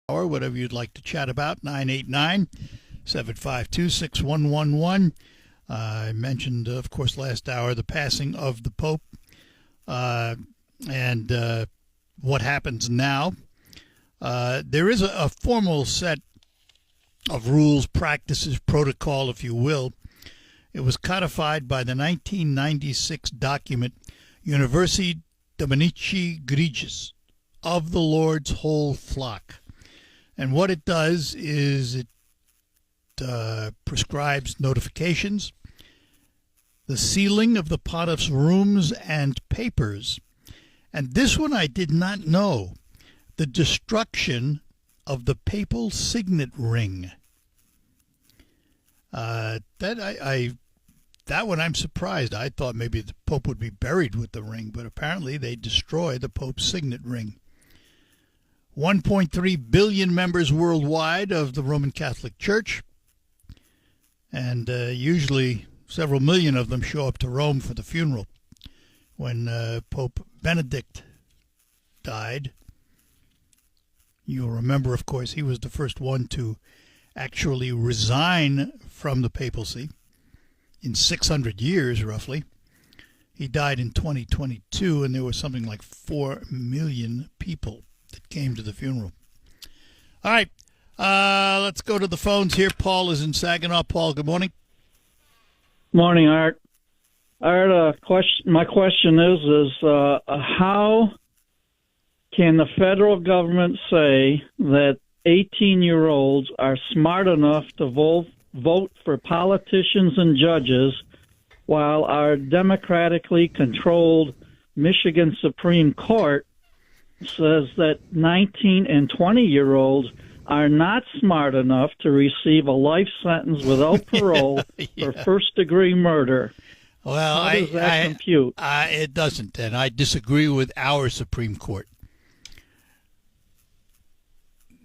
or whatever you'd like to chat about, 989-752-6111. I mentioned, of course, last hour the passing of the Pope and what happens now. There is a formal set of rules, practices, protocol, if you will. It was codified by the 1996 document Universi Dominici Gregis, of the Lord's whole flock. And what it does is it prescribes notifications, the sealing of the pontiff's rooms and papers, and this one I did not know, the destruction of the papal signet ring. That one I'm surprised. I thought maybe the Pope would be buried with the ring, but apparently they destroy the Pope's signet ring. 1.3 billion members worldwide of the Roman Catholic Church, and usually several million of them show up to Rome for the funeral. When Pope Benedict died, you'll remember, of course, he was the first one to actually resign from the papacy in 600 years, roughly. He died in 2022, and there was something like 4 million people that came to the funeral. All right, let's go to the phones here. Paul is in Saginaw. Paul, good morning. Morning, Art. Art, my question is how can the federal government say that 18-year-olds are smart enough to vote for politicians and judges while our democratically controlled Michigan Supreme Court says that 19 and 20-year-olds are not smart enough to receive a life sentence without parole for first-degree murder? Well, how does that compute? It doesn't, and I disagree with our Supreme Court.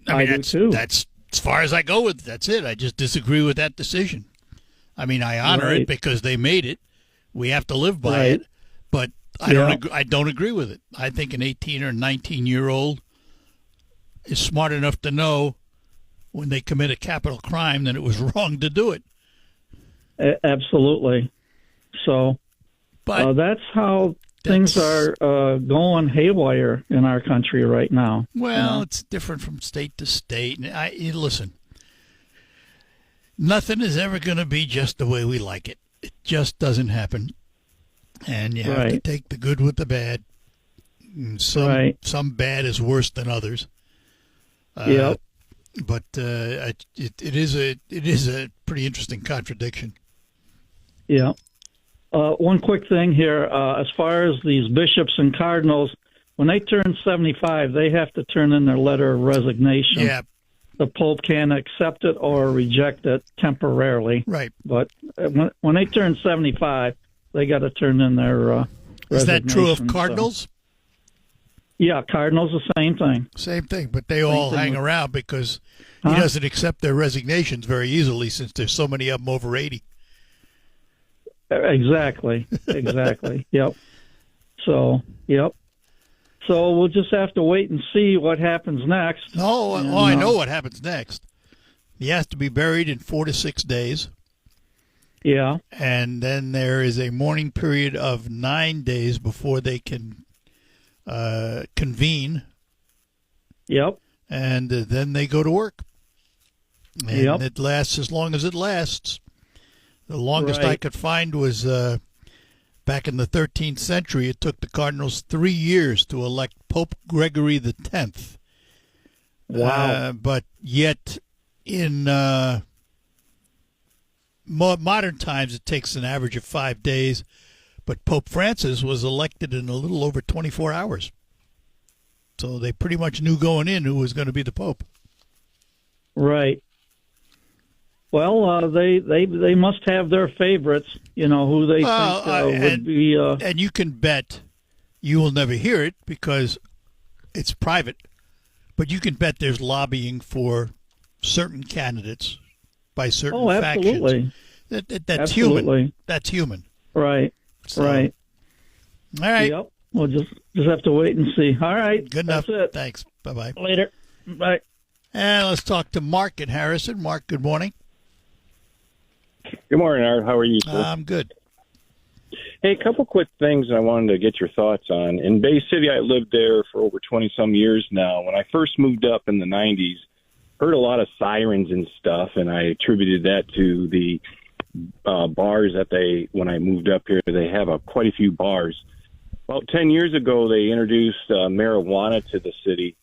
I do too. That's as far as I go with it. That's it. I just disagree with that decision. I mean, I honor it because they made it. We have to live by it, but I don't agree with it. I think an 18 or 19-year-old is smart enough to know when they commit a capital crime that it was wrong to do it. Absolutely. So that's how things are going haywire in our country right now. Well, it's different from state to state. Listen, nothing is ever going to be just the way we like it. It just doesn't happen. And you have to take the good with the bad. Some bad is worse than others. But it is a pretty interesting contradiction. Yeah. One quick thing here, as far as these bishops and cardinals, when they turn 75, they have to turn in their letter of resignation. Yeah. The Pope can accept it or reject it temporarily. Right. But when they turn 75, they got to turn in their resignation. Is that true of cardinals? So. Yeah, cardinals, the same thing. Same thing, but they all hang around because he doesn't accept their resignations very easily since there's so many of them over 80. Exactly. Yep. So we'll just have to wait and see what happens next. I know what happens next. He has to be buried in 4 to 6 days. Yeah. And then there is a mourning period of 9 days before they can convene. Yep. And then they go to work. And it lasts as long as it lasts. The longest I could find was back in the 13th century. It took the cardinals 3 years to elect Pope Gregory X. Wow. But yet in modern times, it takes an average of 5 days. But Pope Francis was elected in a little over 24 hours. So they pretty much knew going in who was going to be the Pope. Right. Well, they must have their favorites, who they think would be. And you can bet you will never hear it because it's private, but you can bet there's lobbying for certain candidates by certain absolutely. factions. That's absolutely. Human. That's human. Right. So, right. All right. Yep. We'll just have to wait and see. All right. Good enough. That's it. Thanks. Bye-bye. Later. Bye. And let's talk to Mark in Harrison. Mark, good morning. Good morning, Art. How are you, sir? I'm good. Hey, a couple quick things I wanted to get your thoughts on. In Bay City, I lived there for over 20-some years now. When I first moved up in the 90s, heard a lot of sirens and stuff, and I attributed that to the bars that when I moved up here, they have quite a few bars. About 10 years ago, they introduced marijuana to the city.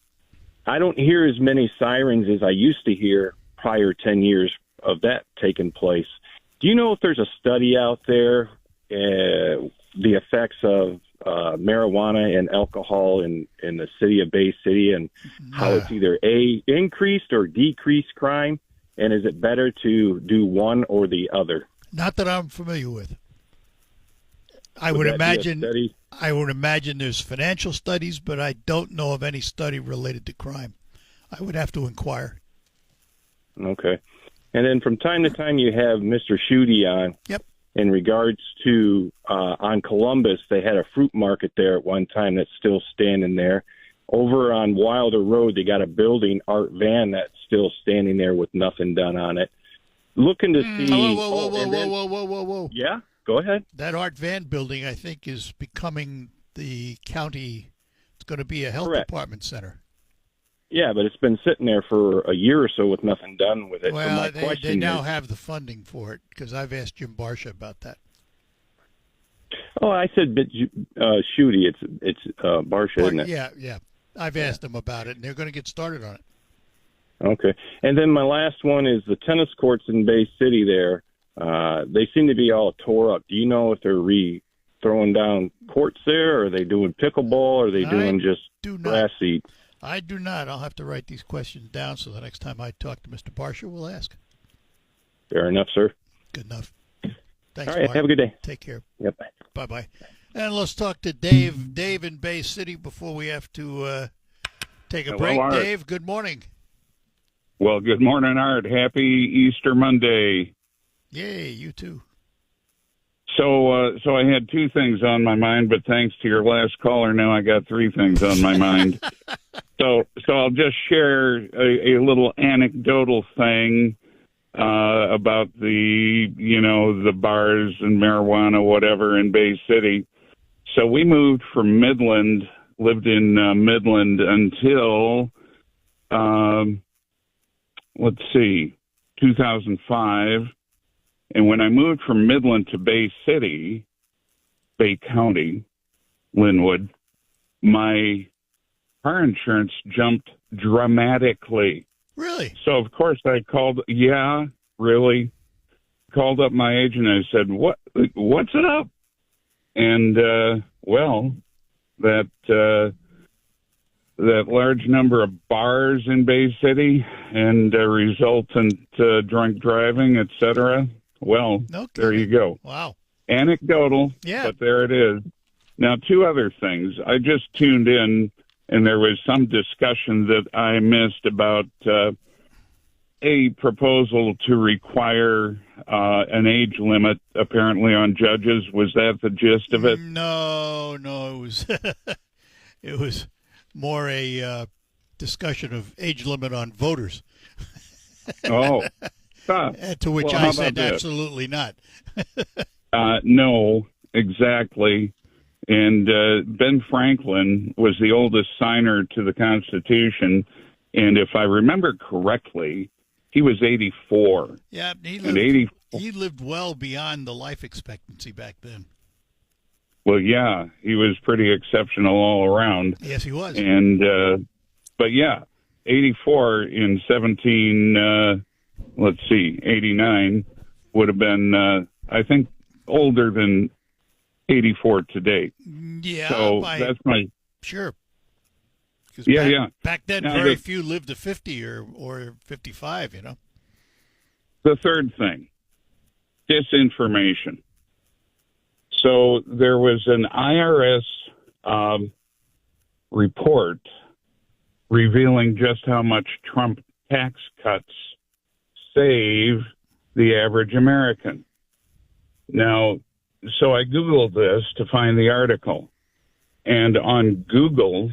I don't hear as many sirens as I used to hear prior 10 years of that taking place. Do you know if there's a study out there, the effects of marijuana and alcohol in the city of Bay City, and how it's either increased or decreased crime? And is it better to do one or the other? Not that I'm familiar with. I would imagine there's financial studies, but I don't know of any study related to crime. I would have to inquire. Okay. And then from time to time you have Mr. Schutte on. Yep. In regards to on Columbus, they had a fruit market there at one time that's still standing there. Over on Wilder Road, they got a building, Art Van, that's still standing there with nothing done on it. Looking to see... Whoa. Yeah? Go ahead. That Art Van building, I think, is becoming the county. It's going to be a health department center. Yeah, but it's been sitting there for a year or so with nothing done with it. Well, so they now have the funding for it, because I've asked Jim Barsha about that. Oh, I said Schutte. It's Barsha, isn't it? Yeah. I've asked them about it, and they're going to get started on it. Okay. And then my last one is the tennis courts in Bay City there. They seem to be all tore up. Do you know if they're throwing down courts there? Or are they doing pickleball? Or are they doing just grass seed? I do not. I'll have to write these questions down so the next time I talk to Mr. Barsha, we'll ask. Fair enough, sir. Good enough. Thanks, all right, Mark. have a good day. Take care. Yep. Bye-bye. And let's talk to Dave. Dave in Bay City before we have to take a break. Art. Dave, good morning. Well, good morning, Art. Happy Easter Monday. Yay, you too. So I had two things on my mind, but thanks to your last caller, now I got three things on my mind. So I'll just share a little anecdotal thing about the bars and marijuana, whatever, in Bay City. So we moved from Midland, lived in Midland until, 2005. And when I moved from Midland to Bay City, Bay County, Linwood, my car insurance jumped dramatically. Really? So, of course, I called up my agent and I said, what's up? And, that large number of bars in Bay City and resultant drunk driving, etc. Well, there you go. Wow. Anecdotal, but there it is. Now, two other things. I just tuned in, and there was some discussion that I missed about a proposal to require an age limit, apparently, on judges. Was that the gist of it? No, it was it was more a discussion of age limit on voters. Oh. To which I said absolutely not. No, exactly. And Ben Franklin was the oldest signer to the Constitution. And if I remember correctly, he was 84. Yeah, he lived well beyond the life expectancy back then. Well, yeah, he was pretty exceptional all around. Yes, he was. And, but yeah, 84 in 89 would have been, I think, older than 84 today. Yeah. So that's my... Sure. Yeah. Back then, very few lived to 50 or 55, you know. The third thing, disinformation. So there was an IRS report revealing just how much Trump tax cuts save the average American. Now, so I Googled this to find the article. And on Google,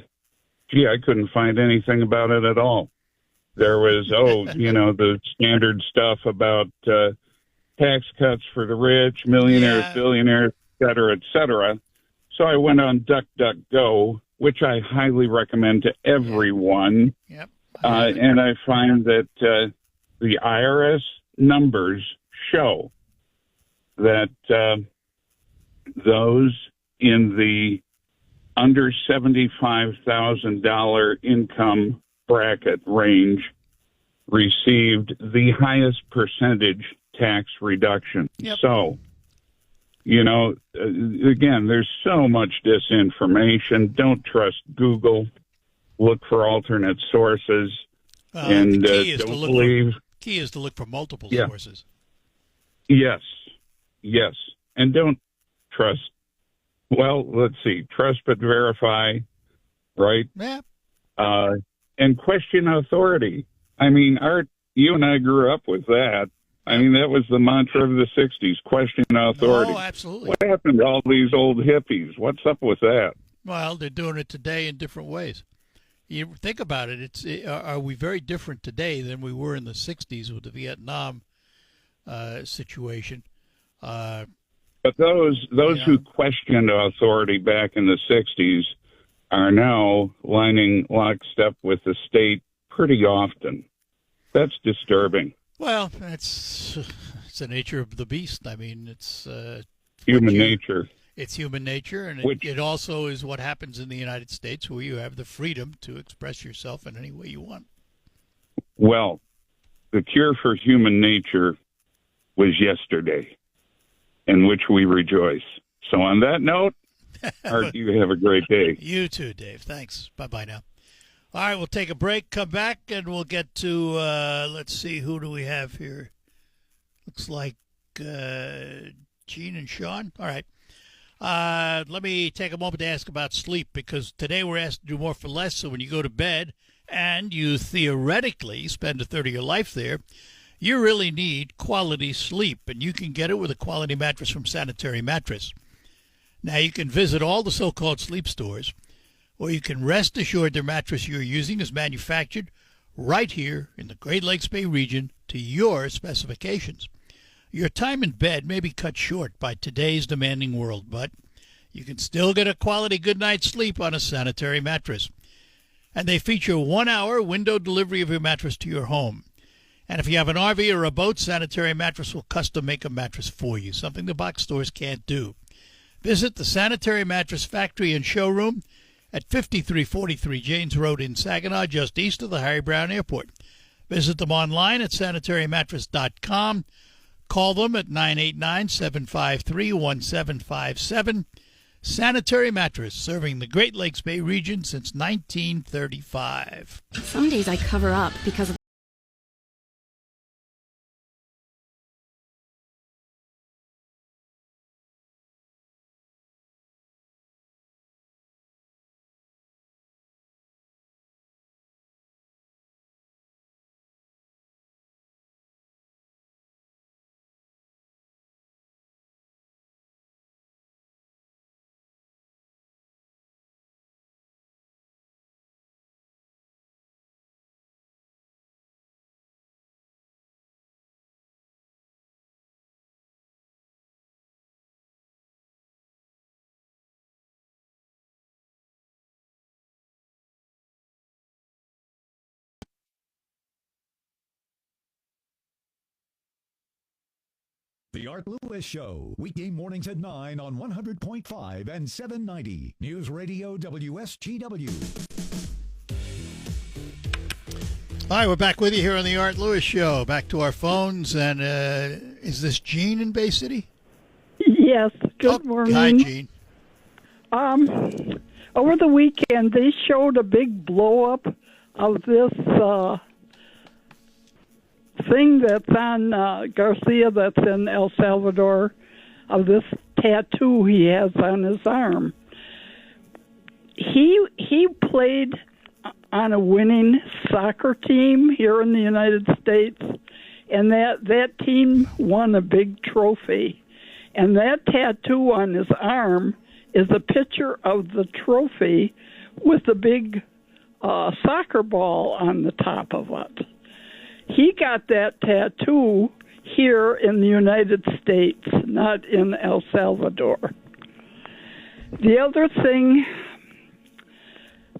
I couldn't find anything about it at all. There was, the standard stuff about tax cuts for the rich, millionaires, billionaires, et cetera. So I went on DuckDuckGo, which I highly recommend to everyone. Yep. And I find that the IRS numbers show that those in the under $75,000 income bracket range received the highest percentage tax reduction. Yep. So, again, there's so much disinformation. Don't trust Google. Look for alternate sources. And don't believe. Key is to look for multiple sources. Yes. And don't trust. Well, let's see. Trust but verify, right? Yeah. And question authority. I mean, Art, you and I grew up with that. I mean, that was the mantra of the 60s, question authority. Oh, absolutely. What happened to all these old hippies? What's up with that? Well, they're doing it today in different ways. You think about it, are we very different today than we were in the 60s with the Vietnam situation? But those who questioned authority back in the 60s are now lining lockstep with the state pretty often. That's disturbing. Well, it's the nature of the beast. I mean, it's human nature. It's human nature, and it also is what happens in the United States, where you have the freedom to express yourself in any way you want. Well, the cure for human nature was yesterday, in which we rejoice. So on that note, Art, you have a great day. You too, Dave. Thanks. Bye-bye now. All right, we'll take a break, come back, and we'll get to, let's see, who do we have here? Looks like Gene and Sean. All right. Let me take a moment to ask about sleep, because today we're asked to do more for less. So when you go to bed and you theoretically spend a third of your life there, you really need quality sleep, and you can get it with a quality mattress from Sanitary Mattress. Now, you can visit all the so-called sleep stores, or you can rest assured their mattress you're using is manufactured right here in the Great Lakes Bay region to your specifications. Your time in bed may be cut short by today's demanding world, but you can still get a quality good night's sleep on a Sanitary Mattress. And they feature 1-hour window delivery of your mattress to your home. And if you have an RV or a boat, Sanitary Mattress will custom make a mattress for you, something the box stores can't do. Visit the Sanitary Mattress Factory and Showroom at 5343 Janes Road in Saginaw, just east of the Harry Brown Airport. Visit them online at sanitarymattress.com. Call them at 989-753-1757. Sanitary Mattress, serving the Great Lakes Bay region since 1935. Some days I cover up because of The Art Lewis Show, weekday mornings at 9 on 100.5 and 790. News Radio WSGW. All right, we're back with you here on the Art Lewis Show. Back to our phones, and is this Gene in Bay City? Yes, good morning. Hi, Gene. Over the weekend, they showed a big blow-up of this thing that's on Garcia, that's in El Salvador, of this tattoo he has on his arm. He played on a winning soccer team here in the United States, and that team won a big trophy. And that tattoo on his arm is a picture of the trophy with the big soccer ball on the top of it. He got that tattoo here in the United States, not in El Salvador. The other thing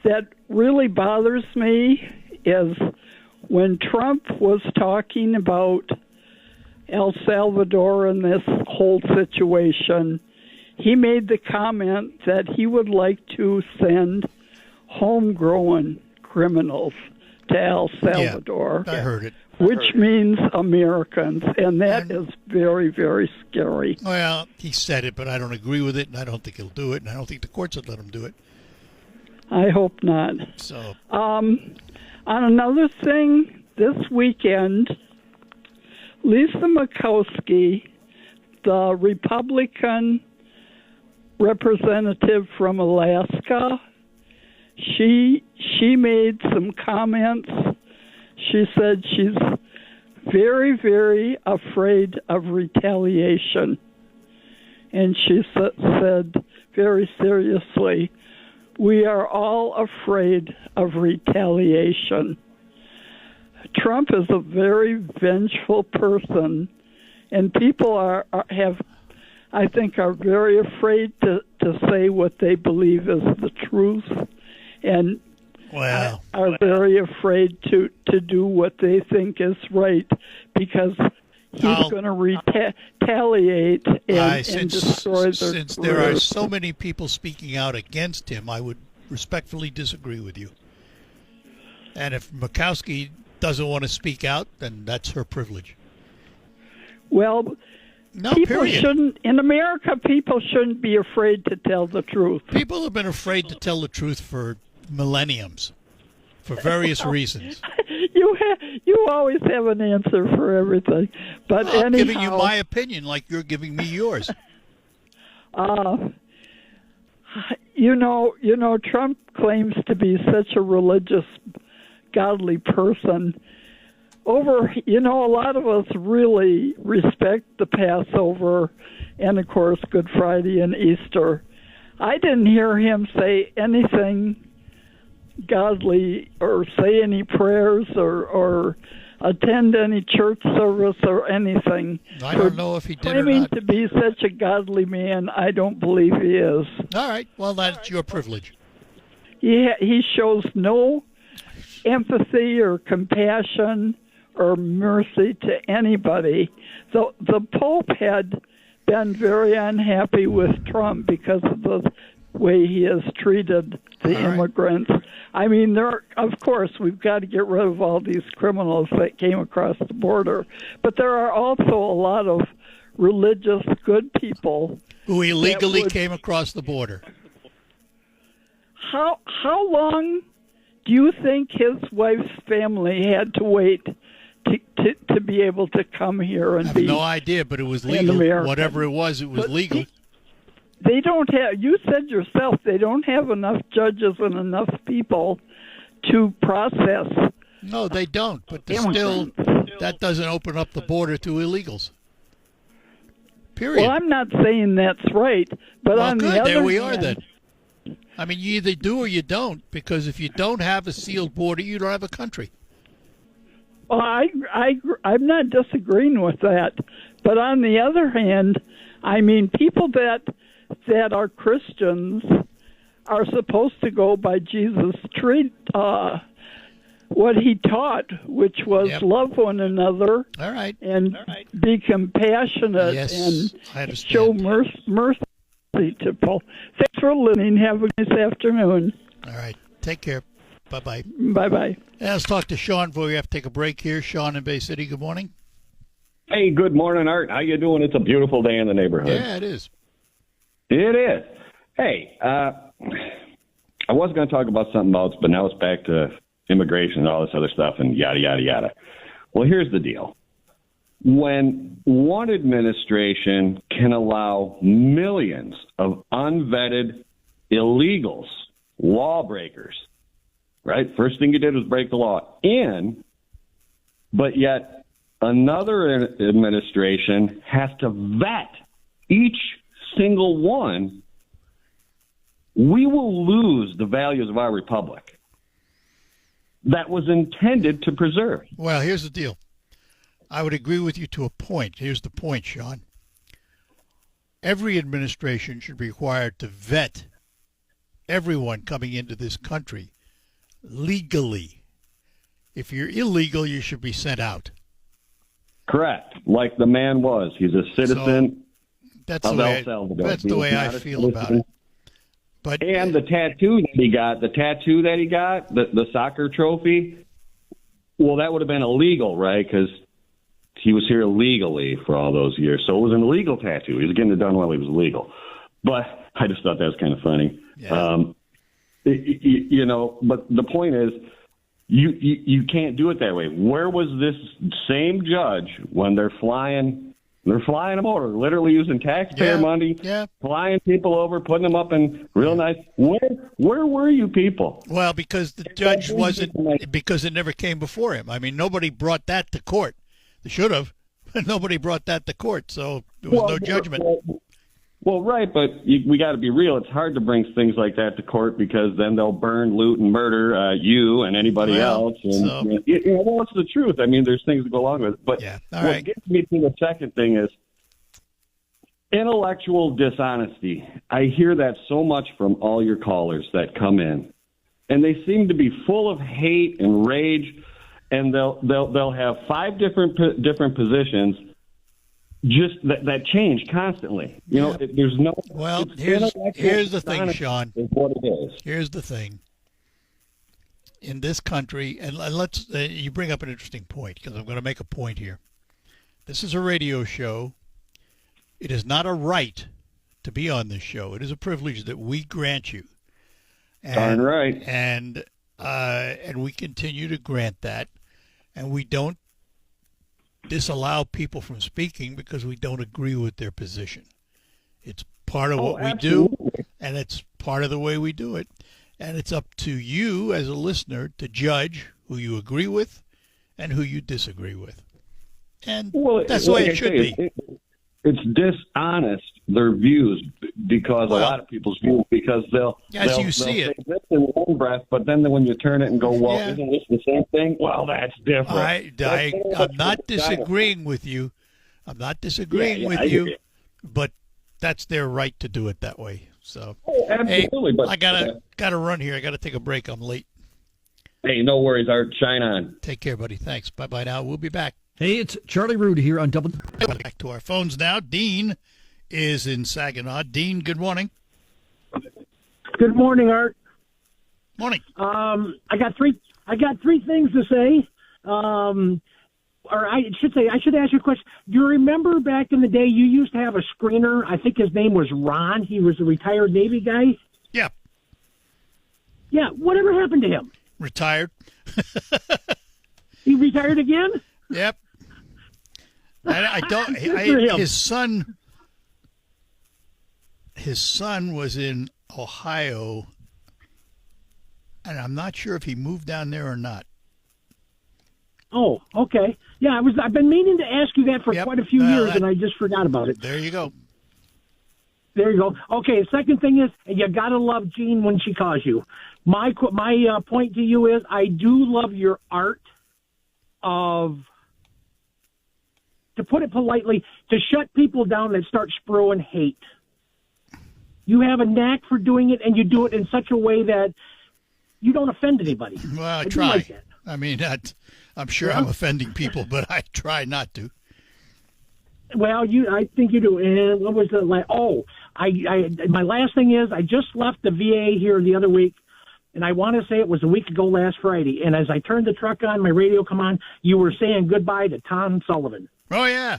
that really bothers me is when Trump was talking about El Salvador and this whole situation, he made the comment that he would like to send homegrown criminals to El Salvador. Yeah, I heard it. Which means Americans, and that is very, very scary. Well, he said it, but I don't agree with it, and I don't think he'll do it, and I don't think the courts would let him do it. I hope not. So, on another thing, this weekend, Lisa Murkowski, the Republican representative from Alaska, she made some comments. She said she's very, very afraid of retaliation. And she said very seriously, we are all afraid of retaliation. Trump is a very vengeful person, and people I think, are very afraid to say what they believe is the truth, and are very afraid to do what they think is right because he's going to retaliate and destroy their Since there are so many people speaking out against him, I would respectfully disagree with you. And if Murkowski doesn't want to speak out, then that's her privilege. Well, in America, people shouldn't be afraid to tell the truth. People have been afraid to tell the truth for millenniums, for various reasons. You always have an answer for everything. But I'm giving you my opinion like you're giving me yours. Trump claims to be such a religious, godly person. A lot of us really respect the Passover and, of course, Good Friday and Easter. I didn't hear him say anything godly or say any prayers or attend any church service or anything. I don't know if he did or not. Claiming to be such a godly man, I don't believe he is. All right. Well, that's your privilege. He shows no empathy or compassion or mercy to anybody. The Pope had been very unhappy with Trump because of the way he has treated the immigrants. I mean, of course, we've got to get rid of all these criminals that came across the border, but there are also a lot of religious, good people who illegally came across the border. How long do you think his wife's family had to wait to be able to come here and be? I have no idea, but it was legal. Whatever it was legal. They don't have. You said yourself they don't have enough judges and enough people to process. No, they don't. But that doesn't open up the border to illegals. Period. Well, I'm not saying that's right, but on the other hand, there we are then. I mean, you either do or you don't, because if you don't have a sealed border, you don't have a country. Well, I'm not disagreeing with that, but on the other hand, I mean, people that are Christians are supposed to go by Jesus' what he taught, which was love one another, be compassionate and show mercy to people. Thanks for listening. Have a nice afternoon. All right. Take care. Bye-bye. Bye-bye. Let's talk to Sean before we have to take a break here. Sean in Bay City, good morning. Hey, good morning, Art. How you doing? It's a beautiful day in the neighborhood. Yeah, it is. It is. Hey, I was going to talk about something else, but now it's back to immigration and all this other stuff and yada, yada, yada. Well, here's the deal. When one administration can allow millions of unvetted illegals, lawbreakers, right? First thing you did was break the law in, but yet another administration has to vet each single one, we will lose the values of our republic. that was intended to preserve. Well, here's the deal. I would agree with you to a point. Here's the point, Sean. Every administration should be required to vet everyone coming into this country legally. If you're illegal, you should be sent out. Correct. Like the man was. He's a citizen That's of the way El Salvador. that's the way I feel about it. But And the tattoo that he got, the soccer trophy, well, that would have been illegal, right? Because he was here illegally for all those years. So it was an illegal tattoo. He was getting it done while he was legal. But I just thought that was kind of funny. Yeah. But the point is, you can't do it that way. Where was this same judge when they're flying them over, literally using taxpayer money, flying people over, putting them up in real nice. Where were you people? Well, because the judge because it never came before him. I mean, nobody brought that to court. They should have, but nobody brought that to court, so there was no judgment. Well, right, but we got to be real. It's hard to bring things like that to court because then they'll burn, loot, and murder you and anybody else. And, well, it's the truth. I mean, there's things to go along with it. But what gets me to the second thing is intellectual dishonesty. I hear that so much from all your callers that come in, and they seem to be full of hate and rage, and they'll have 5 different positions. Just that change constantly. There's no. Well, here's the thing, Sean. Is what it is. Here's the thing. In this country, and let's you bring up an interesting point because I'm going to make a point here. This is a radio show. It is not a right to be on this show. It is a privilege that we grant you. Darn right. And we continue to grant that, and we don't disallow people from speaking because we don't agree with their position. It's part of what we do, and it's part of the way we do it. And it's up to you as a listener to judge who you agree with and who you disagree with. And that's the way it should be. It's dishonest, their views, because a lot of people's views, because they'll see it this in one breath, but then when you turn it and go, well, isn't this the same thing? Well, that's different. I'm not disagreeing with you. I'm not disagreeing with you, but that's their right to do it that way. So, absolutely. Hey, but I gotta run here. I gotta take a break. I'm late. Hey, no worries, Art. Shine on. Take care, buddy. Thanks. Bye now. We'll be back. Hey, it's Charlie Rood here on Double. Back to our phones now. Dean is in Saginaw. Dean, good morning. Good morning, Art. Morning. I got three things to say. I should ask you a question. Do you remember back in the day you used to have a screener? I think his name was Ron. He was a retired Navy guy. Yeah. Yeah. Whatever happened to him? Retired. He retired again? Yep. His son was in Ohio, and I'm not sure if he moved down there or not. Oh, okay. Yeah, I've been meaning to ask you that for quite a few years, and I just forgot about it. There you go. There you go. Okay, the second thing is you got to love Jean when she calls you. My point to you is I do love your art of, to put it politely, to shut people down that start spewing hate. You have a knack for doing it, and you do it in such a way that you don't offend anybody. Well, I try. Like that. I mean, I'm sure I'm offending people, but I try not to. Well, I think you do. And what was the last? Oh, my last thing is I just left the VA here the other week, and I want to say it was a week ago last Friday. And as I turned the truck on, my radio come on, you were saying goodbye to Tom Sullivan. Oh, yeah.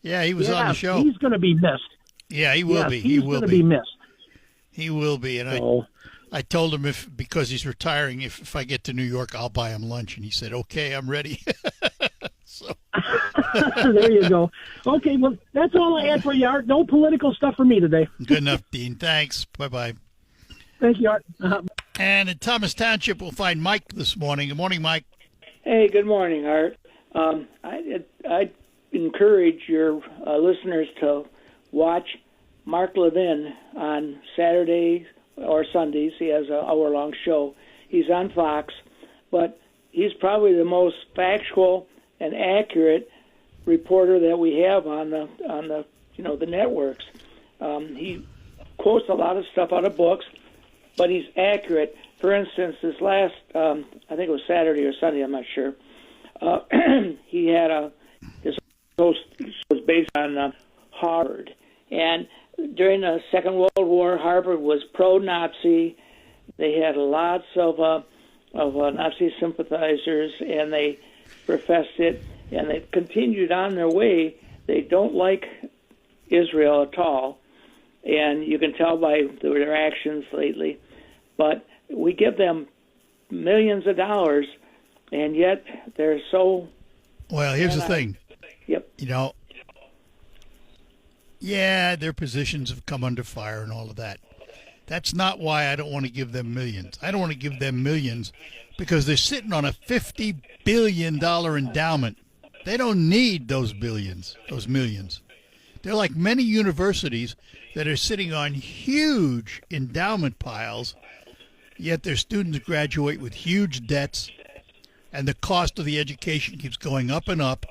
Yeah, he was on the show. He's going to be missed. Yeah, he will be. He's going to be missed. He will be. And I told him because he's retiring, if I get to New York, I'll buy him lunch. And he said, okay, I'm ready. So. There you go. Okay, well, that's all I had for you, Art. No political stuff for me today. Good enough, Dean. Thanks. Bye-bye. Thank you, Art. And in Thomas Township, we'll find Mike this morning. Good morning, Mike. Hey, good morning, Art. I encourage your listeners to watch Mark Levin on Saturdays or Sundays. He has an hour-long show. He's on Fox. but he's probably the most factual and accurate reporter that we have on the the networks. He quotes a lot of stuff out of books, but he's accurate. For instance, this last, I think it was Saturday or Sunday, I'm not sure. He had his host was based on Harvard, and during the Second World War, Harvard was pro-Nazi. They had lots of Nazi sympathizers, and they professed it, and they continued on their way. They don't like Israel at all, and you can tell by their actions lately. But we give them millions of dollars, and yet they're so... Well, here's the thing. Yep. Yeah, their positions have come under fire and all of that. That's not why I don't want to give them millions. I don't want to give them millions because they're sitting on a $50 billion endowment. They don't need those billions, those millions. They're like many universities that are sitting on huge endowment piles, yet their students graduate with huge debts, and the cost of the education keeps going up and up.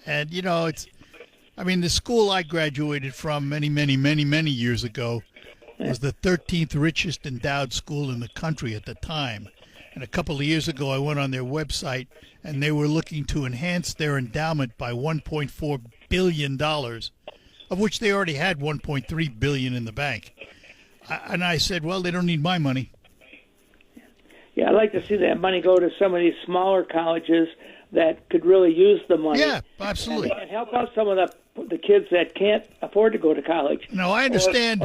And, the school I graduated from many years ago was the 13th richest endowed school in the country at the time. And a couple of years ago, I went on their website, and they were looking to enhance their endowment by $1.4 billion, of which they already had $1.3 billion in the bank. And I said, well, they don't need my money. Yeah, I'd like to see that money go to some of these smaller colleges that could really use the money. Yeah, absolutely. And help out some of the kids that can't afford to go to college. No, I understand.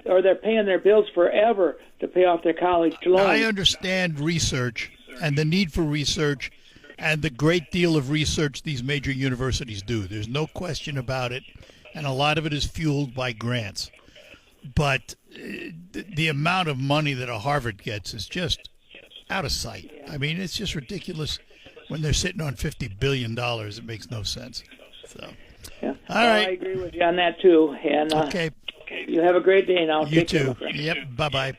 Or they're paying their bills forever to pay off their college loan. I understand research and the need for research and the great deal of research these major universities do. There's no question about it, and a lot of it is fueled by grants. But the amount of money that a Harvard gets is just out of sight. I mean, it's just ridiculous. When they're sitting on $50 billion, it makes no sense. So, yeah. All right. I agree with you on that, too. And okay. You have a great day now. You too. Yep. Bye-bye.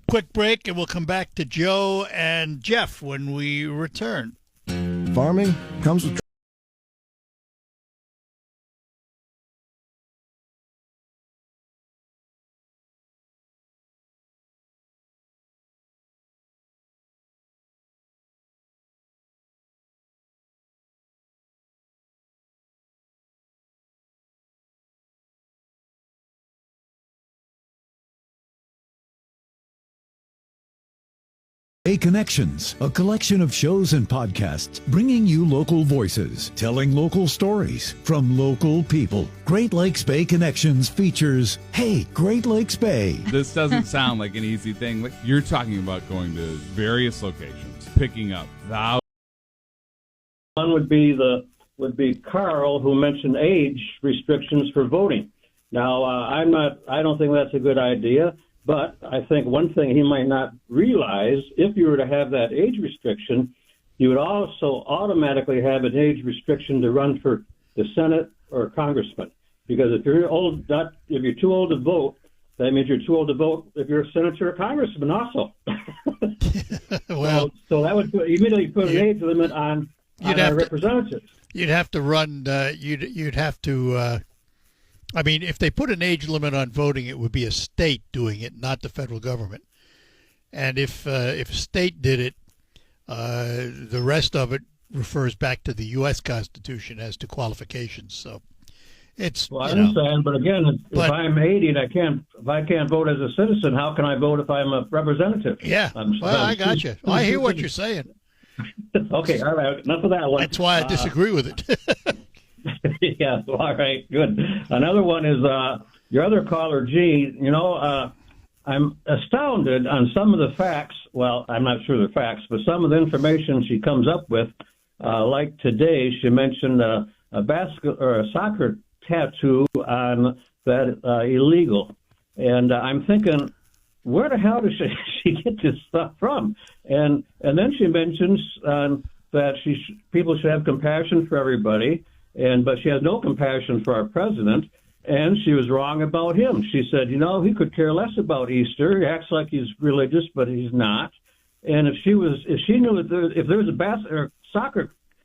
Quick break, and we'll come back to Joe and Jeff when we return. Farming comes with... Bay Connections, a collection of shows and podcasts bringing you local voices, telling local stories from local people. Great Lakes Bay Connections features Hey, Great Lakes Bay. This doesn't sound like an easy thing. Like, you're talking about going to various locations, picking up thousands. One would be Carl, who mentioned age restrictions for voting. Now, I don't think that's a good idea. But I think one thing he might not realize, if you were to have that age restriction, you would also automatically have an age restriction to run for the Senate or congressman. Because if you're too old to vote, that means you're too old to vote if you're a senator or congressman also. Well, so that would immediately put an age limit on our representatives. You'd have to run. You'd have to. I mean, if they put an age limit on voting, it would be a state doing it, not the federal government. And if a state did it, the rest of it refers back to the U.S. Constitution as to qualifications. So it's I understand, but again, if I'm 80 and if I can't vote as a citizen, how can I vote if I'm a representative? Yeah, I got you. I hear what you're saying. Okay, all right, enough of that one. That's why I disagree with it. Yeah, all right, good. Another one is your other caller, G. I'm astounded on some of the facts. Well, I'm not sure the facts, but some of the information she comes up with. Like today, she mentioned a soccer tattoo on that illegal, and I'm thinking, where the hell does she get this stuff from? And then she mentions that people should have compassion for everybody. But she has no compassion for our president, and she was wrong about him. She said, he could care less about Easter. He acts like he's religious, but he's not. And if she knew if there was a soccer